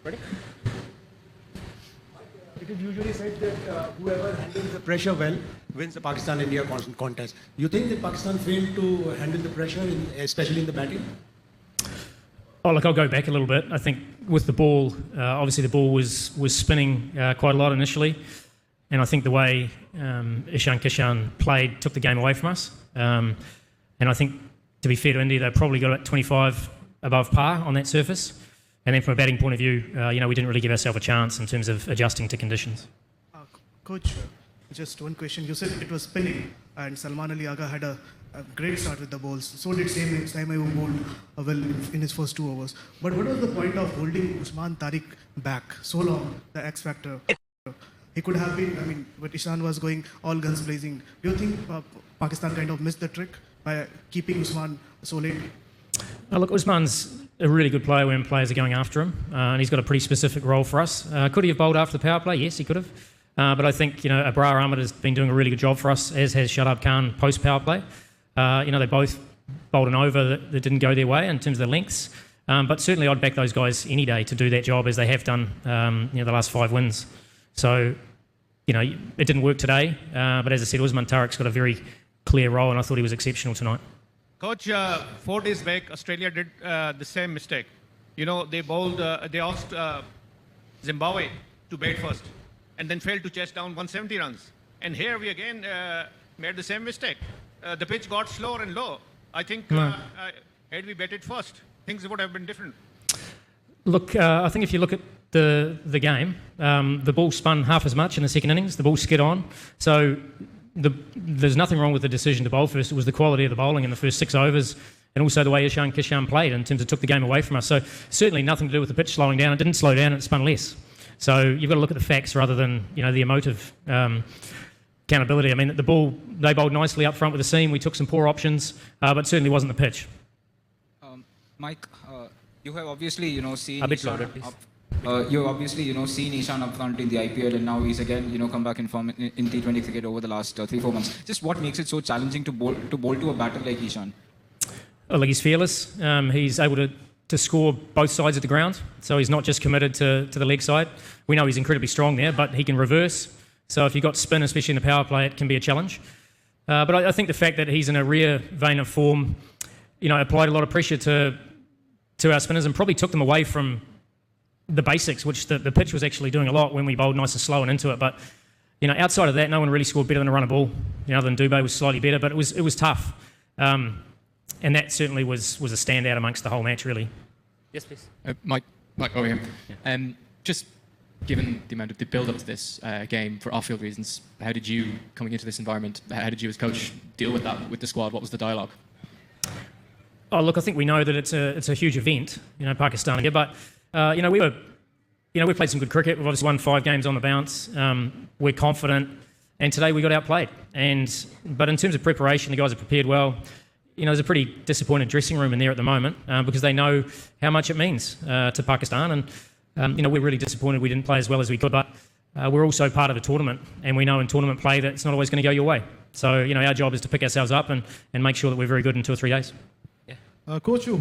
Ready? It is usually said that whoever handles the pressure well wins the Pakistan-India contest. You think that Pakistan failed to handle the pressure, especially in the batting? Oh, look, I'll go back a little bit. I think with the ball, obviously the ball was spinning quite a lot initially, and I think the way Ishan Kishan played took the game away from us. And I think, to be fair to India, they probably got it 25 above par on that surface. And then from a batting point of view, we didn't really give ourselves a chance in terms of adjusting to conditions. Coach, just one question. You said it was spinning, and Salman Ali Agha had a great start with the balls. So did Saim Ayub bowled well in his first 2 overs. But what was the point of holding Usman Tariq back so long, the X factor? He could have been, but Ishan was going all guns blazing. Do you think Pakistan kind of missed the trick by keeping Usman so late? Look, Usman's a really good player when players are going after him, and he's got a pretty specific role for us. Could he have bowled after the power play? Yes, he could have. But I think, Abrar Ahmed has been doing a really good job for us, as has Shadab Khan post power play. They both bowled an over that didn't go their way in terms of the lengths. But certainly I'd back those guys any day to do that job as they have done, the last 5 wins. So, it didn't work today. But as I said, Usman Tariq's got a very clear role, and I thought he was exceptional tonight. Coach, 4 days back, Australia did the same mistake. They asked Zimbabwe to bat first and then failed to chase down 170 runs. And here we again made the same mistake. The pitch got slower and low. I think had we batted first, things would have been different. Look, I think if you look at the game, the ball spun half as much in the second innings. The ball skid on. So there's nothing wrong with the decision to bowl first. It was the quality of the bowling in the first 6 overs, and also the way Ishan Kishan played in terms of took the game away from us. So certainly nothing to do with the pitch slowing down. It didn't slow down, it spun less. So you've got to look at the facts rather than the emotive accountability. The ball, they bowled nicely up front with the seam. We took some poor options, but certainly wasn't the pitch. Mike, you have obviously seen a bit Ishan louder, please. You've obviously seen Ishan up front in the IPL, and now he's again come back in form in T20 cricket over the last 3-4 months. Just what makes it so challenging to bowl to a batter like Ishan? Well, he's fearless. He's able to score both sides of the ground, so he's not just committed to the leg side. We know he's incredibly strong there, but he can reverse. So if you've got spin, especially in the power play, it can be a challenge. But I think the fact that he's in a rare vein of form, applied a lot of pressure to our spinners and probably took them away from the basics, which the pitch was actually doing a lot when we bowled nice and slow and into it. But outside of that, no one really scored better than a run of ball. Other than Dubé was slightly better, but it was tough. And that certainly was a standout amongst the whole match, really. Yes, please. Mike over here. Yeah. Just given the amount of the build-up to this game for off-field reasons, how did you, coming into this environment, how did you as coach deal with that with the squad? What was the dialogue? Oh, look, I think we know that it's a huge event, Pakistan here, but we played some good cricket. We've obviously won 5 games on the bounce. We're confident, and today we got outplayed. But in terms of preparation, the guys have prepared well. There's a pretty disappointed dressing room in there at the moment because they know how much it means to Pakistan, and we're really disappointed we didn't play as well as we could. But we're also part of a tournament, and we know in tournament play that it's not always going to go your way. So our job is to pick ourselves up and make sure that we're very good in 2 or 3 days. Coach, you